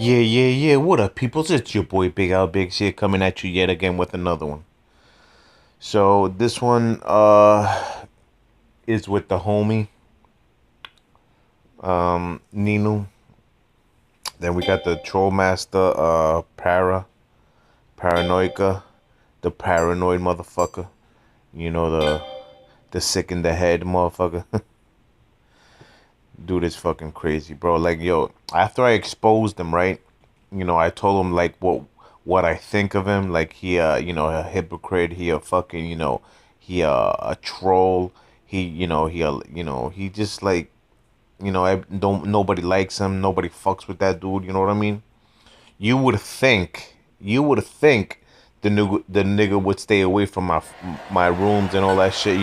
Yeah. What up, peoples? It's your boy Big Al Biggs here, coming at you yet again with another one. So this one is with the homie Ninu. Then we got the Troll Master Paranoica, the paranoid motherfucker. You know the sick in the head motherfucker. Dude is fucking crazy, bro. Like, yo, after I exposed him, right? I told him like what I think of him. Like he a hypocrite. He a fucking, he a troll. He just like, I don't nobody likes him. Nobody fucks with that dude. You know what I mean? You would think the nigga would stay away from my rooms and all that shit.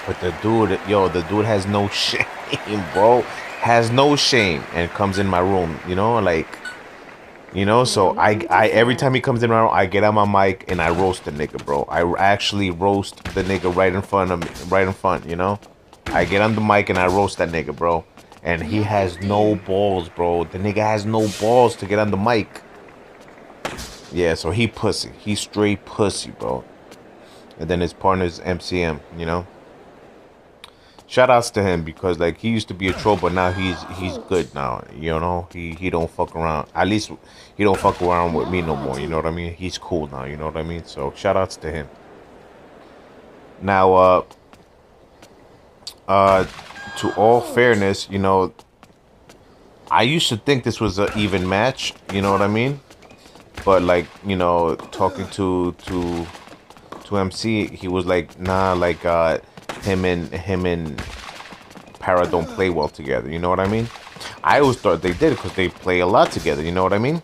But the dude has no shame, bro. Has no shame and comes in my room. So I every time he comes in around, I get on my mic and I roast the nigga, bro. I actually roast the nigga right in front of me, right in front. I get on the mic and I roast that nigga, bro. And he has no balls, bro. The nigga has no balls to get on the mic. Yeah, so he pussy. He straight pussy, bro. And then his partner's MCM. Shout outs to him because like he used to be a troll, but now he's good now. He don't fuck around. At least he don't fuck around with me no more. You know what I mean? He's cool now. You know what I mean? So shout outs to him. Now, to all fairness, I used to think this was an even match. You know what I mean? But like talking to MC, he was like, nah, like him and Para don't play well together. You know what I mean? I always thought they did because they play a lot together. You know what I mean?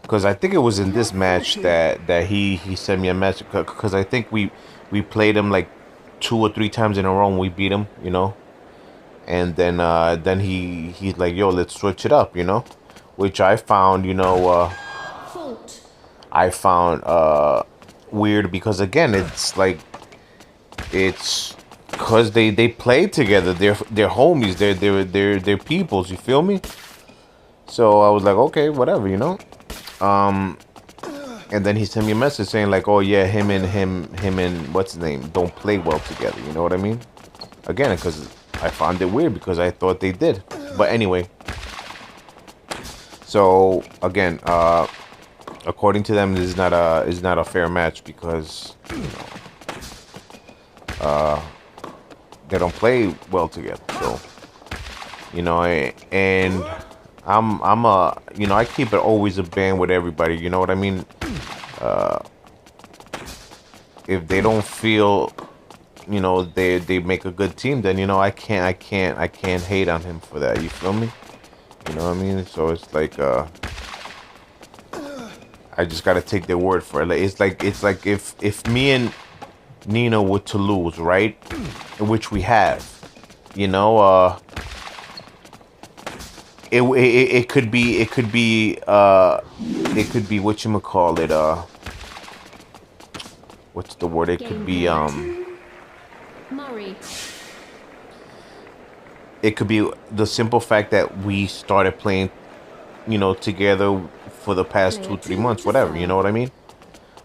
Because I think it was in this match that he sent me a message. Because I think we played him like 2 or 3 times in a row and we beat him. And then he's like, yo, let's switch it up. Which I found I found weird because again it's because they play together. They're homies. They're peoples. You feel me? So I was like, okay, whatever. And then he sent me a message saying like, oh yeah, him and what's his name don't play well together. You know what I mean? Again, because I found it weird because I thought they did. But anyway, so again, according to them, this is not a fair match because they don't play well together. So and I'm I keep it always a band with everybody. You know what I mean? If they don't feel they make a good team, then I can't hate on him for that. You feel me? You know what I mean? So it's like I just gotta take their word for it. It's like if me and Nino were to lose, right? Which we have, it could be whatchamacallit, what's the word? It could be Murray. it could be the simple fact that we started playing, together for the past 2 3 months, whatever. You know what I mean?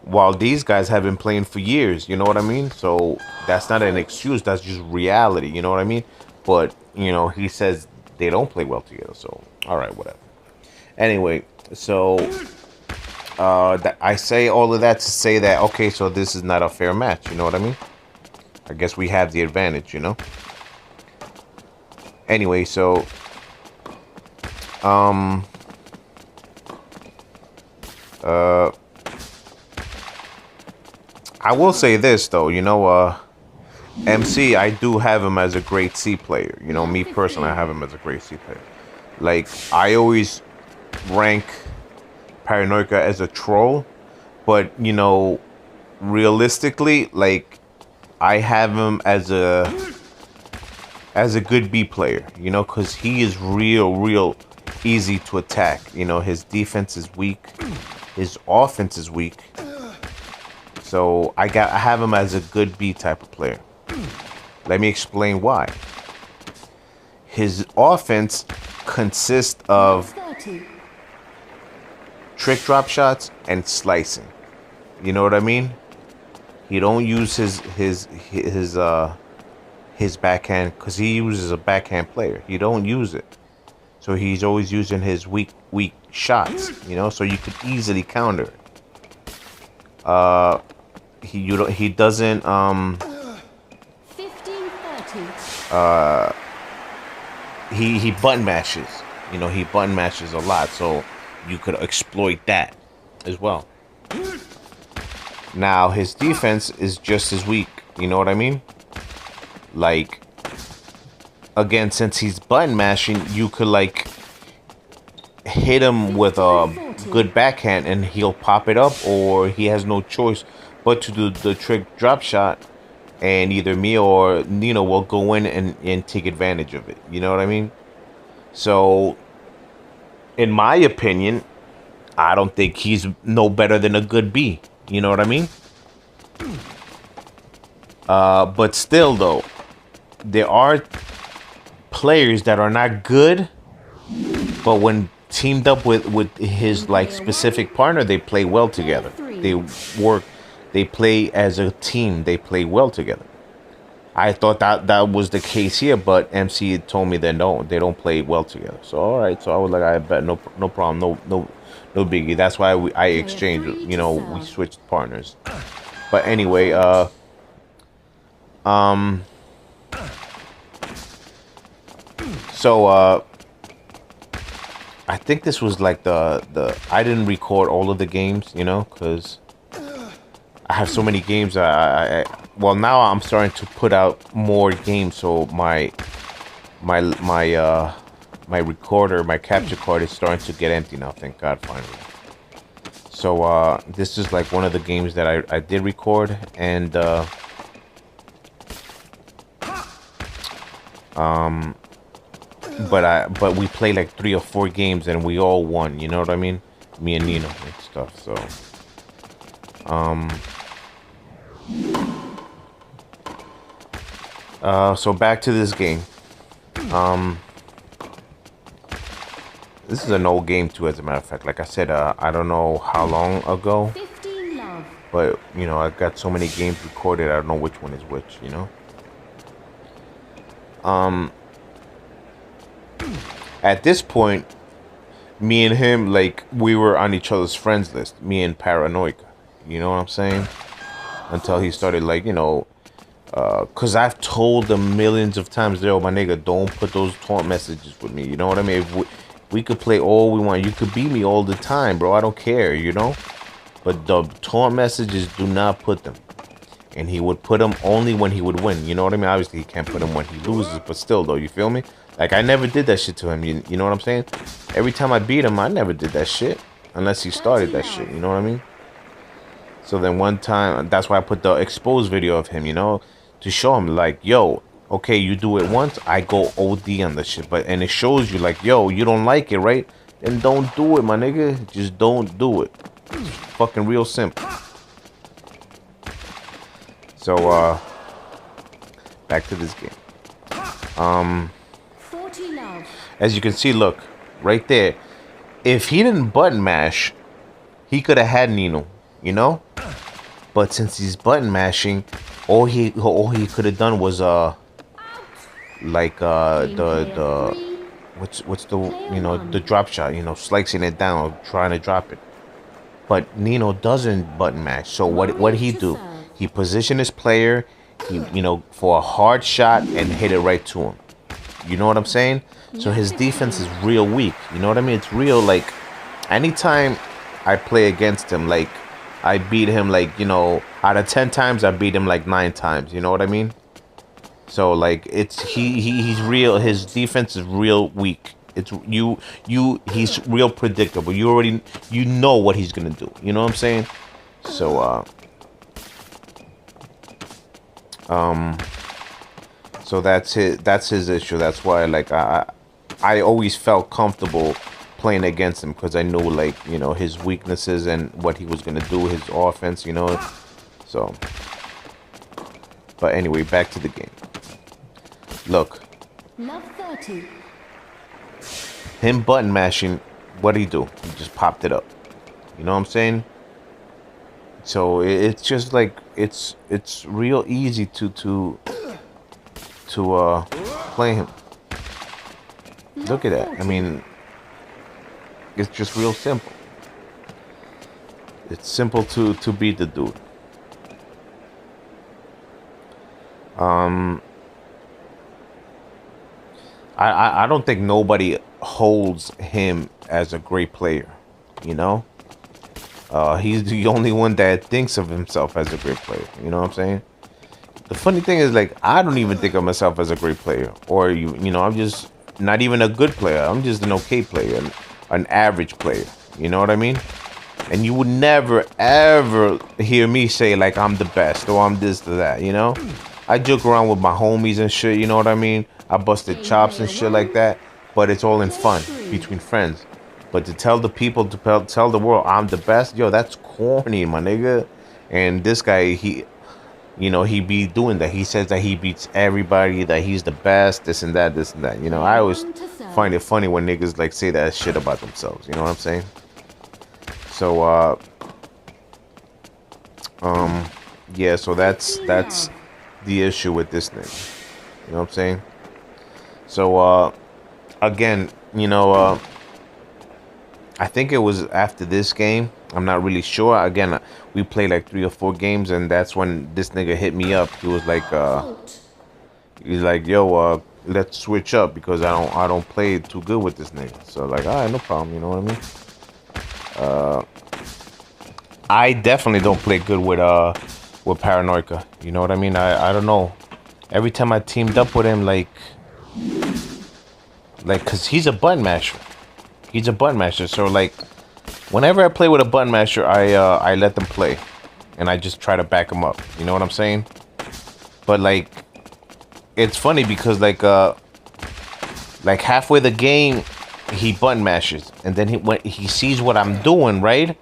While these guys have been playing for years, you know what I mean? So that's not an excuse. That's just reality. You know what I mean? But he says they don't play well together. So all right, whatever. Anyway, so I say all of that to say that okay, so this is not a fair match. You know what I mean? I guess we have the advantage. Anyway, so I will say this though, MC, I do have him as a great C player. Me personally, I have him as a great C player. Like I always rank Paranoica as a troll, but realistically, like I have him as a good B player. Because he is real easy to attack. His defense is weak, his offense is weak. So I have him as a good B type of player. Let me explain why. His offense consists of trick drop shots and slicing. You know what I mean? He don't use his backhand because he uses a backhand player. He don't use it, so he's always using his weak shots. You know, so you could easily counter it. He doesn't 15-30. he button mashes. You know, he button mashes a lot, so you could exploit that as well. Now his defense is just as weak. You know what I mean? Like, again, since he's button mashing, you could like hit him with a good backhand and he'll pop it up, or he has no choice but to do the trick drop shot, and either me or Nino will go in and take advantage of it. You know what I mean? So, in my opinion, I don't think he's no better than a good B. You know what I mean? But still, though, there are players that are not good, but when teamed up with his like specific partner, they play well together. They play as a team. They play well together. I thought that was the case here, but MC told me that no, they don't play well together. So all right, so I was like, I bet no problem, no biggie. That's why I exchanged. You know, we switched partners. But anyway, so I think this was like the I didn't record all of the games, you know, because I have so many games. Well, now I'm starting to put out more games, so my recorder, my capture card is starting to get empty now. Thank God, finally. So this is like one of the games that I did record, and but we played like 3 or 4 games and we all won. You know what I mean? Me and Nino and stuff. So so back to this game. This is an old game too, as a matter of fact. Like I said, I don't know how long ago, 15 love. but you know, I got so many games recorded, I don't know which one is which, you know. At this point, me and him, like, we were on each other's friends list, me and Paranoiak, you know what I'm saying? Until he started, like, you know, because I've told him millions of times, yo, my nigga, don't put those taunt messages with me, you know what I mean? If we could play all we want, you could beat me all the time, bro, I don't care, you know? But the taunt messages, do not put them. And he would put them only when he would win, you know what I mean? Obviously, he can't put them when he loses, but still, though, you feel me? Like, I never did that shit to him, you know what I'm saying? Every time I beat him, I never did that shit. Unless he started that shit, you know what I mean? So then one time, that's why I put the exposed video of him, you know? To show him, like, yo, okay, you do it once, I go OD on the shit. And it shows you, like, yo, you don't like it, right? Then don't do it, my nigga. Just don't do it. It's fucking real simple. So, back to this game. 40 love. As you can see, look, right there. If he didn't button mash, he could have had Nino, you know? But since he's button mashing, all he could have done was like the what's the, you know, the drop shot, you know, slicing it down, trying to drop it. But Nino doesn't button mash. So what he do? He position his player, you know, for a hard shot and hit it right to him. You know what I'm saying? So his defense is real weak. You know what I mean? It's real, like, anytime I play against him, like, I beat him, like, you know, out of 10 times, I beat him like 9 times. You know what I mean? So, like, it's he's real. His defense is real weak. It's he's real predictable. You know what he's gonna do. You know what I'm saying? So so that's his issue. That's why, like, I always felt comfortable playing against him, because I knew, like, you know, his weaknesses and what he was gonna do, his offense, you know. So, but anyway, back to the game. Look, Love 30. him button mashing, what'd he do? He just popped it up. You know what I'm saying? So it's just like it's real easy to play him. Look at that. I mean, it's just real simple. It's simple to beat the dude. I don't think nobody holds him as a great player. You know, he's the only one that thinks of himself as a great player. You know what I'm saying? The funny thing is, like, I don't even think of myself as a great player, or you know, I'm just not even a good player. I'm just an okay player, an average player. You know what I mean? And you would never ever hear me say like I'm the best or I'm this or that. You know, I joke around with my homies and shit. You know what I mean? I busted chops and shit like that, but it's all in fun between friends. But to tell the people, to tell the world I'm the best, yo, that's corny, my nigga. And this guy, you know, he be doing that. He says that he beats everybody, that he's the best, this and that, this and that. You know, I always find it funny when niggas like say that shit about themselves. You know what I'm saying? So, yeah. So that's the issue with this nigga. You know what I'm saying? So, again, you know, I think it was after this game. I'm not really sure. Again, we played like 3 or 4 games, and that's when this nigga hit me up. He was like, yo, let's switch up because I don't play too good with this nigga. So like, all right, no problem. You know what I mean? I definitely don't play good with paranoiak. You know what I mean? I don't know. Every time I teamed up with him, like, cause he's a button masher. He's a button masher. So like, whenever I play with a button masher, I let them play, and I just try to back them up. You know what I'm saying? But like, it's funny because like halfway the game, he button mashes, and then when he sees what I'm doing, right,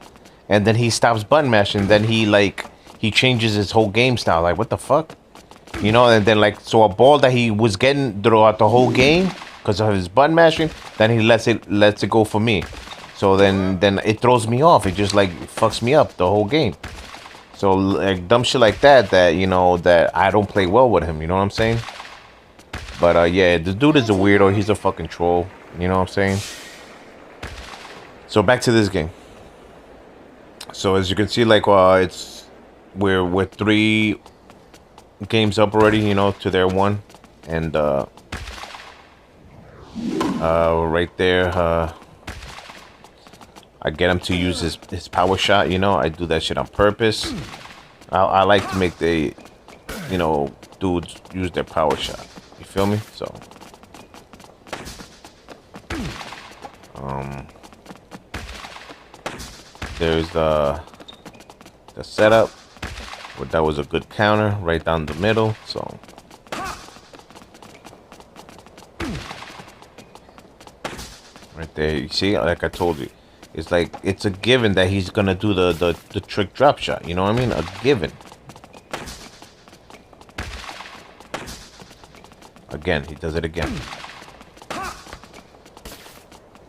and then he stops button mashing. Then he changes his whole game style. Like, what the fuck? You know? And then like, so a ball that he was getting throughout the whole game because of his button mashing, then he lets it go for me. So then it throws me off. It just like fucks me up the whole game. So like dumb shit like that, you know, that I don't play well with him. You know what I'm saying? But yeah, the dude is a weirdo. He's a fucking troll. You know what I'm saying? So back to this game. So as you can see, like, we're 3 games up already. You know, to their 1, and right there, I get him to use his power shot. You know, I do that shit on purpose. I like to make the, you know, dudes use their power shot. You feel me? So, there's the setup. But that was a good counter right down the middle. So, right there, you see, like I told you. It's like, it's a given that he's gonna do the trick drop shot. You know what I mean? A given. Again, he does it again.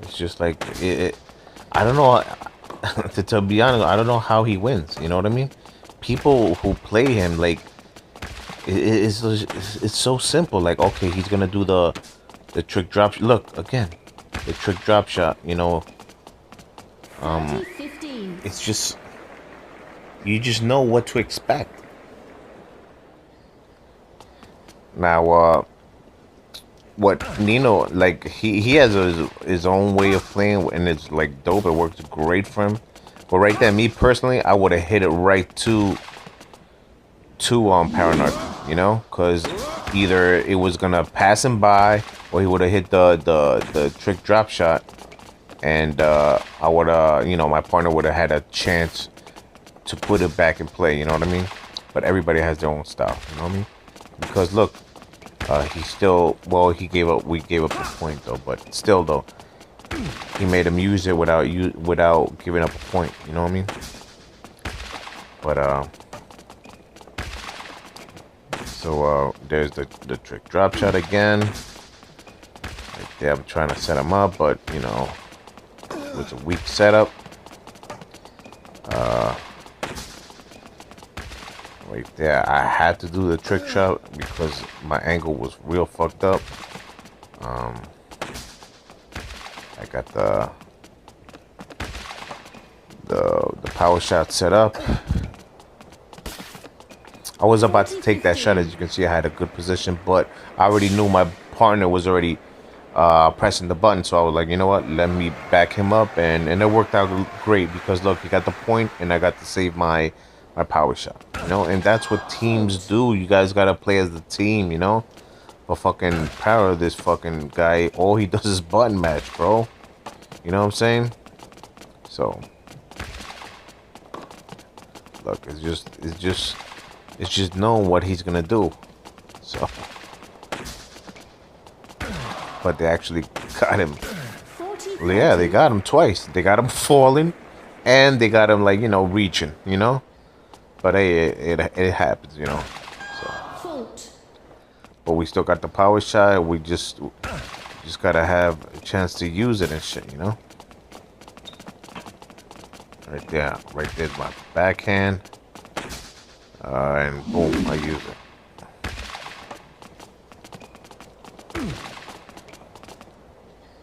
It's just like, I don't know. to be honest, I don't know how he wins. You know what I mean? People who play him, like, it's so simple. Like, okay, he's gonna do the trick drop. Look, again, the trick drop shot. You know. It's just, you just know what to expect. Now, what Nino, like, he has his own way of playing, and it's like dope. It works great for him. But right there, me personally, I would have hit it right to paranoiak, you know, because either it was gonna pass him by, or he would have hit the trick drop shot. And I would you know, my partner would have had a chance to put it back in play. You know what I mean? But everybody has their own style. You know what I mean? Because look, he still, well, we gave up the point though. But still though, he made him use it without giving up a point. You know what I mean? But so there's the trick drop shot again. Right there, I'm trying to set him up, but you know. It was a weak setup. Right there, I had to do the trick shot because my angle was real fucked up. I got the power shot set up. I was about to take that shot. As you can see, I had a good position, but I already knew my partner was already pressing the button, so I was like, you know what, let me back him up, and it worked out great because look, he got the point and I got to save my power shot, you know. And that's what teams do. You guys gotta play as the team, you know. But fucking Power, this fucking guy, all he does is button match, bro. You know what I'm saying? So look, it's just knowing what he's gonna do. So, but they actually got him. Well, yeah, they got him twice. They got him falling, and they got him, like, you know, reaching. You know, but hey, it happens, you know. So, but we still got the power shot. We just gotta have a chance to use it and shit, you know. Right there's my backhand. And boom, I use it.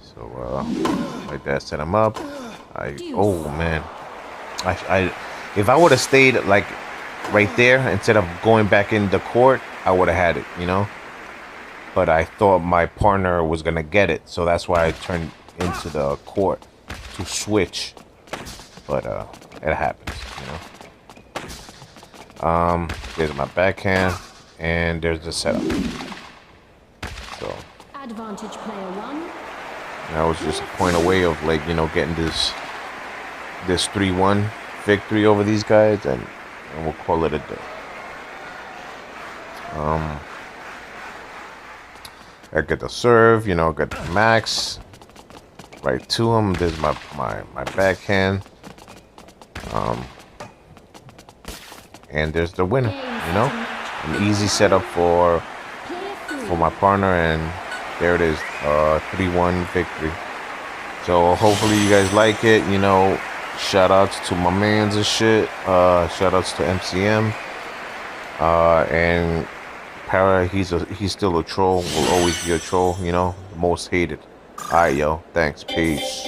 So, like that, set him up. Oh man, if I would have stayed like right there instead of going back in the court, I would have had it, you know. But I thought my partner was gonna get it, so that's why I turned into the court to switch. But it happens, you know. There's my backhand, and there's the setup. So Advantage player one. I was just a point away of, like, you know, getting this 3-1 victory over these guys, and we'll call it a day. I get the serve, you know, get the max right to him. There's my backhand. And there's the winner, you know, an easy setup for my partner, and there it is, 3-1 victory. So hopefully you guys like it, you know. Shout outs to my mans and shit. Shout outs to MCM. And Para, he's still a troll, will always be a troll, you know, most hated. Alright, yo, thanks, peace.